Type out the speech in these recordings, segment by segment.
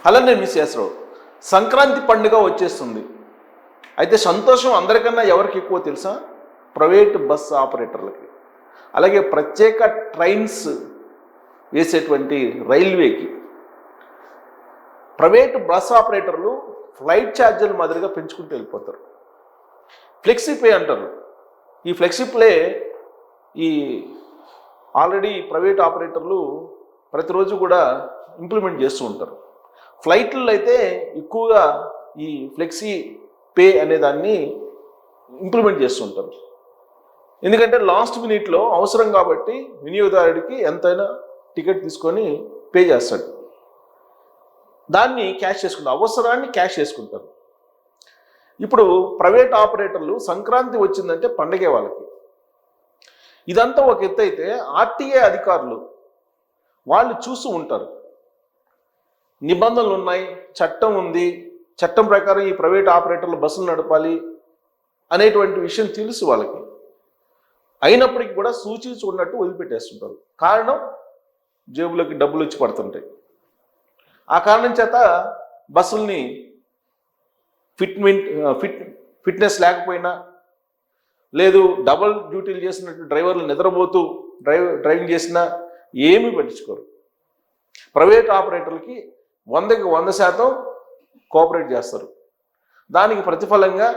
అలా నేను మిస్ చేస్తాను. సంక్రాంతి పండుగ వచ్చేస్తుంది. అయితే సంతోషం అందరికన్నా ఎవరికి ఎక్కువ తెలుసా? ప్రైవేట్ బస్ ఆపరేటర్లకి, అలాగే ప్రత్యేక ట్రైన్స్ వేసేటువంటి రైల్వేకి. ప్రైవేట్ బస్ ఆపరేటర్లు ఫ్లైట్ ఛార్జీలు మాదిరిగా పెంచుకుంటూ వెళ్ళిపోతారు. ఫ్లెక్సీ పే అంటారు. ఈ ఫ్లెక్సీ పే ఈ ఆల్రెడీ ప్రైవేట్ ఆపరేటర్లు ప్రతిరోజు కూడా ఇంప్లిమెంట్ చేస్తూ ఉంటారు. ఫ్లైట్లలో అయితే ఎక్కువగా ఈ ఫ్లెక్సీ పే అనే దాన్ని ఇంప్లిమెంట్ చేస్తుంటారు. ఎందుకంటే లాస్ట్ మినిట్లో అవసరం కాబట్టి వినియోగదారుడికి ఎంతైనా టికెట్ తీసుకొని పే చేస్తాడు. దాన్ని క్యాష్ చేసుకుంటారు, అవసరాన్ని క్యాష్ చేసుకుంటారు. ఇప్పుడు ప్రైవేట్ ఆపరేటర్లు సంక్రాంతి వచ్చిందంటే పండగే వాళ్ళకి. ఇదంతా ఒక ఎత్తు అయితే ఆర్టీఏ అధికారులు వాళ్ళు చూస్తూ ఉంటారు. నిబంధనలు ఉన్నాయి, చట్టం ఉంది, చట్టం ప్రకారం ఈ ప్రైవేట్ ఆపరేటర్లు బస్సులు నడపాలి అనేటువంటి విషయం తెలుసు వాళ్ళకి. అయినప్పటికీ కూడా సూచించి ఉన్నట్టు వదిలిపెట్టేస్తుంటారు. కారణం జేబులోకి డబ్బులు వచ్చి పడుతుంటాయి. ఆ కారణం చేత బస్సుల్ని ఫిట్నెస్ లేకపోయినా, లేదు డబుల్ డ్యూటీలు చేసినట్టు డ్రైవర్లు నిద్రపోతూ డ్రైవింగ్ చేసినా ఏమీ పట్టించుకోరు. ప్రైవేట్ ఆపరేటర్లకి 100కి 100% కోఆపరేట్ చేస్తారు. దానికి ప్రతిఫలంగా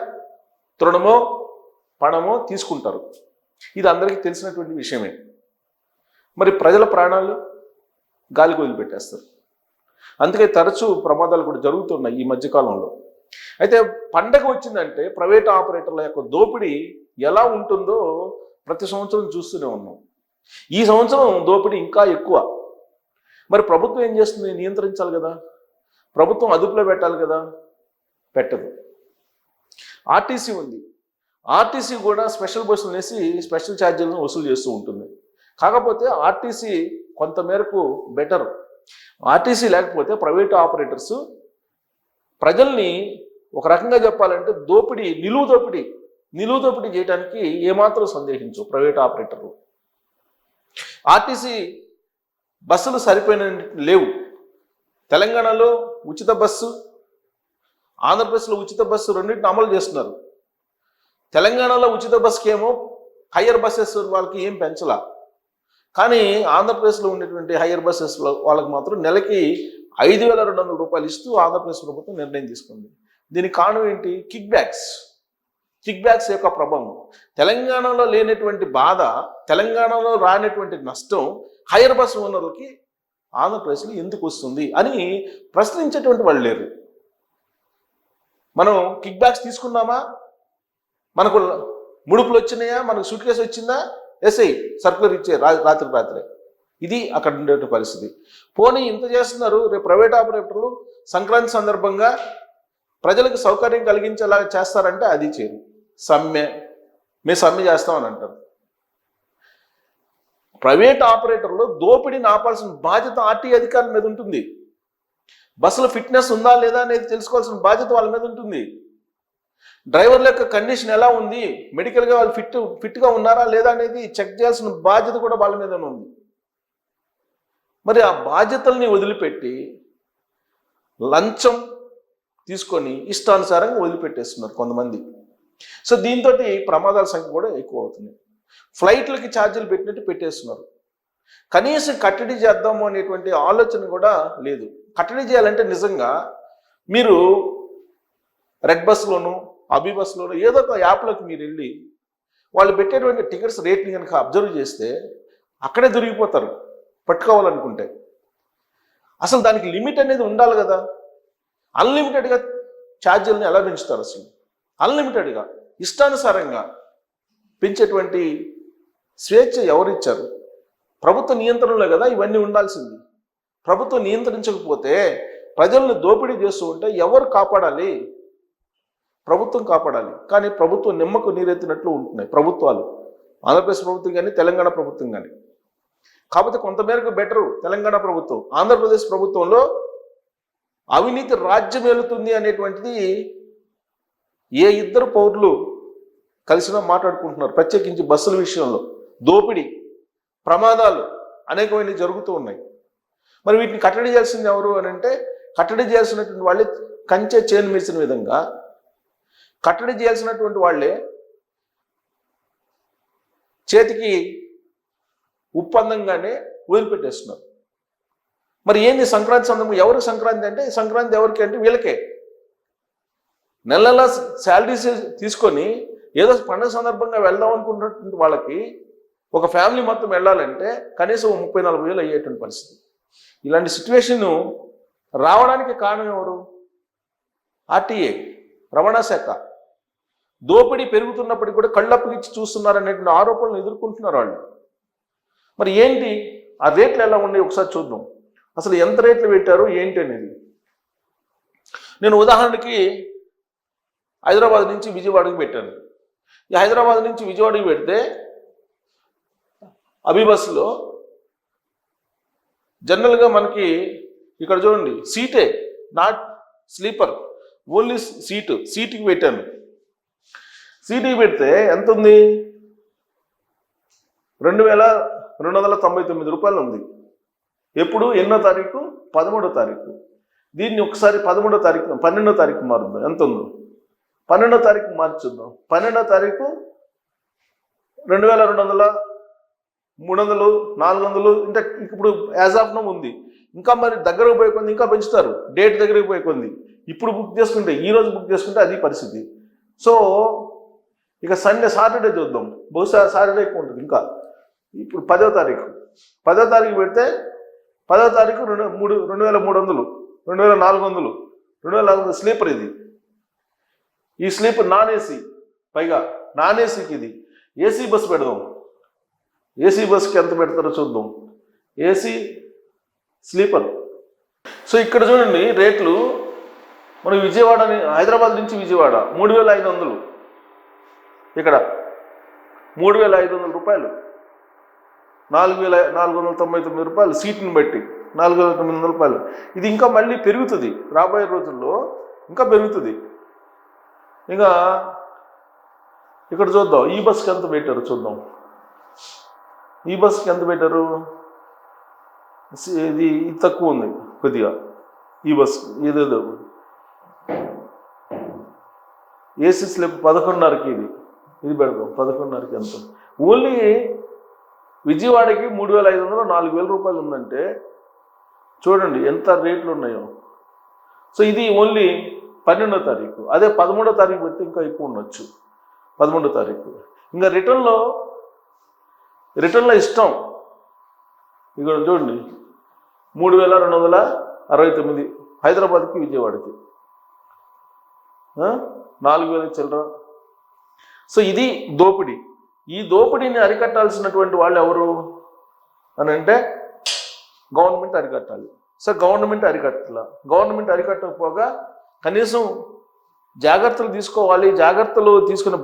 తృణమో పణమో తీసుకుంటారు. ఇది అందరికీ తెలిసినటువంటి విషయమే. మరి ప్రజల ప్రాణాలు గాలికి వదిలిపెట్టేస్తారు. అందుకే తరచూ ప్రమాదాలు కూడా జరుగుతున్నాయి ఈ మధ్యకాలంలో. అయితే పండగ వచ్చిందంటే ప్రైవేట్ ఆపరేటర్ల యొక్క దోపిడీ ఎలా ఉంటుందో ప్రతి సంవత్సరం చూస్తూనే ఉన్నాం. ఈ సంవత్సరం దోపిడీ ఇంకా ఎక్కువ. మరి ప్రభుత్వం ఏం చేస్తుంది? నియంత్రించాలి కదా, ప్రభుత్వం అదుపులో పెట్టాలి కదా, పెట్టదు. ఆర్టీసీ ఉంది, ఆర్టీసీ కూడా స్పెషల్ బస్సులు వేసి స్పెషల్ ఛార్జీలను వసూలు చేస్తూ ఉంటుంది. కాకపోతే ఆర్టీసీ కొంతమేరకు బెటర్. ఆర్టీసీ లేకపోతే ప్రైవేట్ ఆపరేటర్స్ ప్రజల్ని ఒక రకంగా చెప్పాలంటే నిలువు దోపిడీ చేయడానికి ఏమాత్రం సందేహించు ప్రైవేట్ ఆపరేటర్లు. ఆర్టీసీ బస్సులు సరిపోయిన లేవు. తెలంగాణలో ఉచిత బస్సు, ఆంధ్రప్రదేశ్లో ఉచిత బస్సు రెండింటిని అమలు చేస్తున్నారు. తెలంగాణలో ఉచిత బస్సుకి ఏమో హయ్యర్ బస్సెస్ వాళ్ళకి ఏం పెంచలా, కానీ ఆంధ్రప్రదేశ్లో ఉండేటువంటి హయ్యర్ బస్సెస్లో వాళ్ళకి మాత్రం నెలకి 5,200 రూపాయలు ఇస్తూ ఆంధ్రప్రదేశ్ ప్రభుత్వం నిర్ణయం తీసుకుంది. దీనికి కారణం ఏంటి? కిక్ బ్యాక్స్ యొక్క ప్రభావం. తెలంగాణలో లేనటువంటి బాధ, తెలంగాణలో రానటువంటి నష్టం హైయర్ బస్సు ఓనర్లకి ఆంధ్రప్రదేశ్లో ఎందుకు వస్తుంది అని ప్రశ్నించేటువంటి వాళ్ళు లేరు. మనం కిక్ బ్యాక్స్ తీసుకున్నామా, మనకు ముడుపులు వచ్చినాయా, మనకు సూట్ కేసు వచ్చిందా, ఎస్ఐ సర్కులర్ ఇచ్చే రాత్రే. ఇది అక్కడ ఉండే పరిస్థితి. పోనీ ఇంత చేస్తున్నారు, రేపు ప్రైవేట్ ఆపరేటర్లు సంక్రాంతి సందర్భంగా ప్రజలకు సౌకర్యం కలిగించేలా చేస్తారంటే అది చేయరు. మేము సమ్మె చేస్తామని అంటారు. ప్రైవేట్ ఆపరేటర్లు దోపిడీని ఆపాల్సిన బాధ్యత ఆర్టీ అధికారుల మీద ఉంటుంది. బస్సుల ఫిట్నెస్ ఉందా లేదా అనేది తెలుసుకోవాల్సిన బాధ్యత వాళ్ళ మీద ఉంటుంది. డ్రైవర్ల యొక్క కండిషన్ ఎలా ఉంది, మెడికల్గా వాళ్ళు ఫిట్గా ఉన్నారా లేదా అనేది చెక్ చేయాల్సిన బాధ్యత కూడా వాళ్ళ మీదనే ఉంది. మరి ఆ బాధ్యతల్ని వదిలిపెట్టి లంచం తీసుకొని ఇష్టానుసారంగా వదిలిపెట్టేస్తున్నారు కొంతమంది. సో దీంతో ప్రమాదాల సంఖ్య కూడా ఎక్కువ అవుతుంది. ఫ్లైట్లకి ఛార్జీలు పెట్టినట్టు పెట్టేస్తున్నారు. కనీసం కట్టడి చేద్దాము అనేటువంటి ఆలోచన కూడా లేదు. కట్టడి చేయాలంటే నిజంగా మీరు రెడ్ బస్లోను, అభి బస్లోను ఏదో ఒక యాప్లోకి మీరు వెళ్ళి వాళ్ళు పెట్టేటువంటి టికెట్స్ రేట్ని కనుక అబ్జర్వ్ చేస్తే అక్కడే దొరికిపోతారు పట్టుకోవాలనుకుంటే. అసలు దానికి లిమిట్ అనేది ఉండాలి కదా. అన్లిమిటెడ్గా ఛార్జీలను ఎలా పెంచుతారు? అసలు అన్లిమిటెడ్గా ఇష్టానుసారంగా పెంచేటువంటి స్వేచ్ఛ ఎవరిచ్చారు? ప్రభుత్వ నియంత్రణలో కదా ఇవన్నీ ఉండాల్సింది. ప్రభుత్వం నియంత్రించకపోతే ప్రజలను దోపిడీ చేస్తూ ఉంటే ఎవరు కాపాడాలి? ప్రభుత్వం కాపాడాలి. కానీ ప్రభుత్వం నిమ్మకు నీరెత్తినట్లు ఉంటున్నాయి ప్రభుత్వాలు, ఆంధ్రప్రదేశ్ ప్రభుత్వం కానీ తెలంగాణ ప్రభుత్వం కానీ. కాకపోతే కొంతమేరకు బెటరు తెలంగాణ ప్రభుత్వం. ఆంధ్రప్రదేశ్ ప్రభుత్వంలో అవినీతి రాజ్యం ఏలుతుంది అనేటువంటిది ఏ ఇద్దరు పౌరులు కలిసినా మాట్లాడుకుంటున్నారు. ప్రత్యేకించి బస్సుల విషయంలో దోపిడీ, ప్రమాదాలు అనేకమైనవి జరుగుతూ ఉన్నాయి. మరి వీటిని కట్టడి చేయాల్సింది ఎవరు అని అంటే కట్టడి చేయాల్సినటువంటి వాళ్ళే కంచె చేను వేసిన విధంగా కట్టడి చేయాల్సినటువంటి వాళ్ళే చేతికి ఉప్పందంగానే వదిలిపెట్టేస్తున్నారు. మరి ఏంది సంక్రాంతి సందర్భం? ఎవరికి సంక్రాంతి అంటే సంక్రాంతి ఎవరికి అంటే వీళ్ళకే. నెల నెల శాలరీస్ తీసుకొని ఏదో పండుగ సందర్భంగా వెళ్దాం అనుకున్నటువంటి వాళ్ళకి ఒక ఫ్యామిలీ మొత్తం వెళ్ళాలంటే కనీసం 30-40 వేలు అయ్యేటువంటి పరిస్థితి. ఇలాంటి సిచ్యువేషన్ రావడానికి కారణం ఎవరు? ఆర్టీఏ, రవాణా శాఖ. దోపిడీ పెరుగుతున్నప్పటికీ కూడా కళ్ళప్పగిచ్చి చూస్తున్నారనేటువంటి ఆరోపణలు ఎదుర్కొంటున్నారు వాళ్ళు. మరి ఏంటి ఆ రేట్లు ఎలా ఉన్నాయి ఒకసారి చూద్దాం. అసలు ఎంత రేట్లు పెట్టారు ఏంటి అనేది. నేను ఉదాహరణకి హైదరాబాద్ నుంచి విజయవాడకి పెట్టాను. ఈ హైదరాబాద్ నుంచి విజయవాడకి పెడితే అభిబస్లో జనరల్గా మనకి ఇక్కడ చూడండి సీటే, నాట్ స్లీపర్, ఓన్లీ సీటుకి పెట్టాను. సీటుకి పెడితే ఎంత ఉంది? 2299 రూపాయలు ఉంది. ఎప్పుడు? 8వ తారీఖు, 13వ తారీఖు. దీన్ని ఒకసారి 13వ తారీఖు 12వ తారీఖు మారుద్దాం. ఎంత ఉందో 12వ తారీఖు మార్చుద్దాం. 12వ తారీఖు 2200, 300, 400 అంటే ఇప్పుడు యాజ్ ఆఫ్ నౌ ఉంది. ఇంకా మరి దగ్గరకు పోయి కొంది ఇంకా పెంచుతారు, డేట్ దగ్గరకు పోయి కొంది. ఇప్పుడు బుక్ చేసుకుంటే, ఈ రోజు బుక్ చేసుకుంటే అది పరిస్థితి. సో ఇక సాటర్డే చూద్దాం. బహుశా సాటర్డే ఎక్కువ ఉంటుంది. ఇంకా ఇప్పుడు 10వ తారీఖు పెడితే 10వ తారీఖు 2300, 2400, 2400 స్లీపర్. ఇది ఈ స్లీపర్ నాన్ ఏసీ, పైగా నాన్ ఏసీకి ఇది. ఏసీ బస్ పెడదాం. ఏసీ బస్కి ఎంత పెడతారో చూద్దాం. AC sleeper. సో ఇక్కడ చూడండి రేట్లు. మన విజయవాడ, హైదరాబాద్ నుంచి విజయవాడ 3500, ఇక్కడ 3500 రూపాయలు, 4499 రూపాయలు సీట్ని బట్టి 4900 రూపాయలు. ఇది ఇంకా మళ్ళీ పెరుగుతుంది రాబోయే రోజుల్లో, ఇంకా పెరుగుతుంది. ఇంకా ఇక్కడ చూద్దాం ఈ బస్కి ఎంత పెట్టారు చూద్దాం. ఈ బస్కి ఎంత పెట్టారు? ఇది తక్కువ ఉంది కొద్దిగా. ఈ బస్ ఏదేదో ఏసీ స్లీప్ 11:30కి ఇది పెడదాం. 11:30కి ఎంత? ఓన్లీ విజయవాడకి 3500, 4000 రూపాయలు ఉందంటే చూడండి ఎంత రేట్లు ఉన్నాయో. సో ఇది ఓన్లీ 12వ తారీఖు. అదే 13వ తారీఖు పెడితే ఇంకా ఎక్కువ ఉండొచ్చు. 13వ తారీఖు. ఇంకా రిటర్న్లో ఇష్టం. ఇక్కడ చూడండి 3269 హైదరాబాద్కి విజయవాడకి, 4000 చిల్లర. సో ఇది దోపిడీ. ఈ దోపిడీని అరికట్టాల్సినటువంటి వాళ్ళు ఎవరు అని అంటే గవర్నమెంట్ అరికట్టాలి. సో గవర్నమెంట్ అరికట్టకపోగా కనీసం జాగ్రత్తలు తీసుకోవాలి. జాగ్రత్తలు తీసుకుని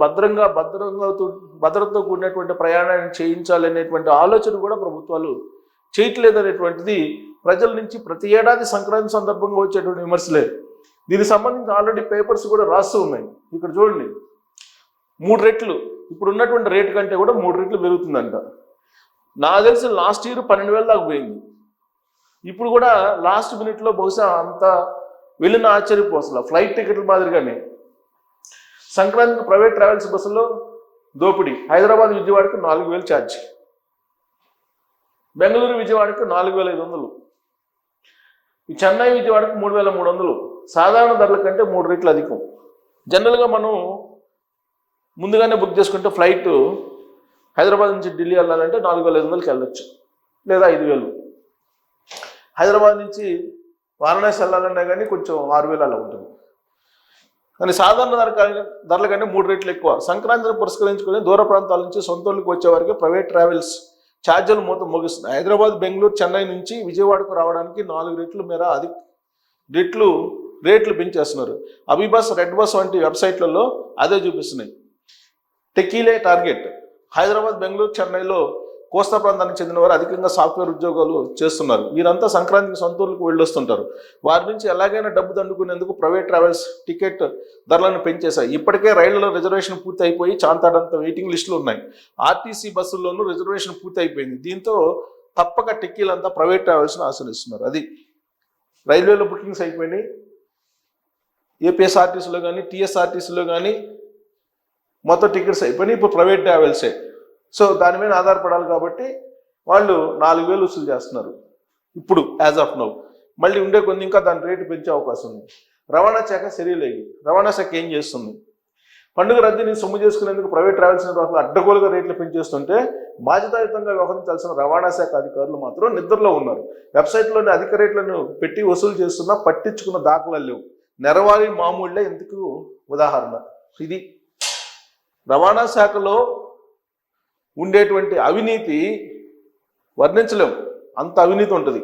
భద్రతతో కూడినటువంటి ప్రయాణాన్ని చేయించాలి అనేటువంటి ఆలోచన కూడా ప్రభుత్వాలు చేయట్లేదు అనేటువంటిది ప్రజల నుంచి ప్రతి ఏడాది సంక్రాంతి సందర్భంగా వచ్చేటువంటి విమర్శలే. దీనికి సంబంధించి ఆల్రెడీ పేపర్స్ కూడా రాస్తూ ఉన్నాయి. ఇక్కడ చూడండి 3 రెట్లు ఇప్పుడు ఉన్నటువంటి రేటు కంటే కూడా 3 రెట్లు పెరుగుతుందంట. నాకు తెలిసి లాస్ట్ ఇయర్ 12,000 దాకా పోయింది. ఇప్పుడు కూడా లాస్ట్ మినిట్లో బహుశా అంత వెళ్ళిన ఆశ్చర్యపోసల. ఫ్లైట్ టికెట్ల మాదిరిగానే సంక్రాంతికి ప్రైవేట్ ట్రావెల్స్ బస్సులో దోపిడీ. హైదరాబాద్ విజయవాడకి 4000 ఛార్జ్, బెంగళూరు విజయవాడకి 4500, ఈ చెన్నై విజయవాడకి 3300. సాధారణ ధరల కంటే 3 రెట్లు అధికం. జనరల్గా మనం ముందుగానే బుక్ చేసుకుంటే ఫ్లైట్ హైదరాబాద్ నుంచి ఢిల్లీ వెళ్ళాలంటే 4500కి వెళ్ళొచ్చు, లేదా 5000. హైదరాబాద్ నుంచి వారణాసి వెళ్ళాలన్నా కానీ కొంచెం 6000 అలా ఉంటుంది. కానీ సాధారణ ధరల కంటే 3 రెట్లు ఎక్కువ. సంక్రాంతిని పురస్కరించుకుని దూర ప్రాంతాల నుంచి సొంత ఊళ్ళకి వచ్చే వారికి ప్రైవేట్ ట్రావెల్స్ ఛార్జీలు మొత్తం ముగిస్తుంది. హైదరాబాద్, బెంగళూరు, చెన్నై నుంచి విజయవాడకు రావడానికి 4 రెట్ల మేర రేట్లు పెంచేస్తున్నారు. అభిబస్, రెడ్ బస్ వంటి వెబ్సైట్లలో అదే చూపిస్తున్నాయి. టెకీలే టార్గెట్. హైదరాబాద్, బెంగళూరు, చెన్నైలో కోస్తా ప్రాంతానికి చెందిన వారు అధికంగా సాఫ్ట్వేర్ ఉద్యోగాలు చేస్తున్నారు. వీరంతా సంక్రాంతికి సొంత ఊళ్ళకి వెళ్ళొస్తుంటారు. వారి నుంచి ఎలాగైనా డబ్బు దండుకునేందుకు ప్రైవేట్ ట్రావెల్స్ టికెట్ ధరలను పెంచేశాయి. ఇప్పటికే రైళ్లలో రిజర్వేషన్ పూర్తి అయిపోయి చాంతాడంత వెయిటింగ్ లిస్టులు ఉన్నాయి. ఆర్టీసీ బస్సుల్లోనూ రిజర్వేషన్ పూర్తి అయిపోయింది. దీంతో తప్పక టెక్కీలంతా ప్రైవేట్ ట్రావెల్స్ను ఆశ్రయిస్తున్నారు. అది రైల్వేలో బుకింగ్స్ అయిపోయినాయి, ఏపీఎస్ఆర్టీసీలో కానీ టీఎస్ఆర్టీసీలో కానీ మొత్తం టికెట్స్ అయిపోయినాయి. ఇప్పుడు ప్రైవేట్ ట్రావెల్సే. సో దాని మీద ఆధారపడాలి కాబట్టి వాళ్ళు 4,000 వసూలు చేస్తున్నారు ఇప్పుడు యాజ్ ఆఫ్ నౌ. మళ్ళీ ఉండే కొన్ని ఇంకా దాని రేటు పెంచే అవకాశం ఉంది. రవాణా శాఖ చర్యలేగి రవాణా శాఖ ఏం చేస్తుంది? పండుగ రద్దీని సొమ్ము చేసుకునేందుకు ప్రైవేట్ ట్రావెల్స్ నిర్వాహకులు అడ్డగోలుగా రేట్లు పెంచేస్తుంటే బాధ్యతాయుతంగా వ్యవహరించాల్సిన రవాణా శాఖ అధికారులు మాత్రం నిద్రలో ఉన్నారు. వెబ్సైట్లోని అధిక రేట్లను పెట్టి వసూలు చేస్తున్నా పట్టించుకున్న దాఖలాలు లేవు. నెరవారి మామూళ్ళే ఎందుకు ఉదాహరణ. ఇది రవాణా శాఖలో ఉండేటువంటి అవినీతి వర్ణించలేం, అంత అవినీతి ఉంటుంది.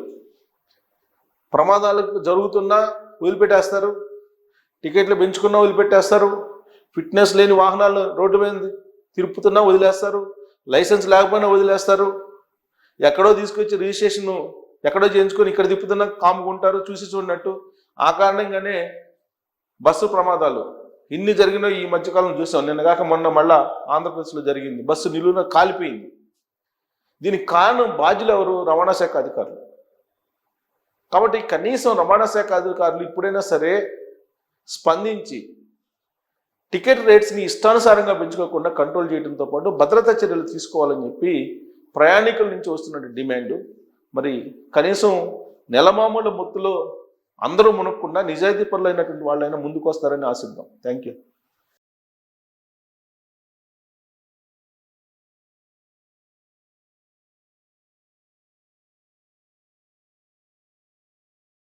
ప్రమాదాలకు జరుగుతున్నా వదిలిపెట్టేస్తారు, టికెట్లు పెంచుకున్నా వదిలిపెట్టేస్తారు, ఫిట్నెస్ లేని వాహనాలు రోడ్డు మీద తిరుపుతున్నా వదిలేస్తారు, లైసెన్స్ లేకపోయినా వదిలేస్తారు, ఎక్కడో తీసుకొచ్చి రిజిస్ట్రేషన్ ఎక్కడో చేయించుకొని ఇక్కడ తిప్పుతున్నా కాముకుంటారు చూసి చూడనట్టు. ఆ కారణంగానే బస్సు ప్రమాదాలు ఇన్ని జరిగినా ఈ మధ్యకాలం చూసాం. నిన్నగాక మొన్న మళ్ళా ఆంధ్రప్రదేశ్లో జరిగింది, బస్సు నిలువున కాలిపోయింది. దీనికి కారణం బాధ్యులు ఎవరు? రవాణా శాఖ అధికారులు. కాబట్టి కనీసం రవాణా శాఖ అధికారులు ఇప్పుడైనా సరే స్పందించి టికెట్ రేట్స్ని ఇష్టానుసారంగా పెంచుకోకుండా కంట్రోల్ చేయడంతో పాటు భద్రతా చర్యలు తీసుకోవాలని చెప్పి ప్రయాణికుల నుంచి వస్తున్న డిమాండ్. మరి కనీసం నెలమామూల మొత్తులో అందరూ మునక్కుండా నిజాయితీ పరులైనటువంటి వాళ్ళైనా ముందుకు వస్తారని ఆశిద్దాం. Thank you.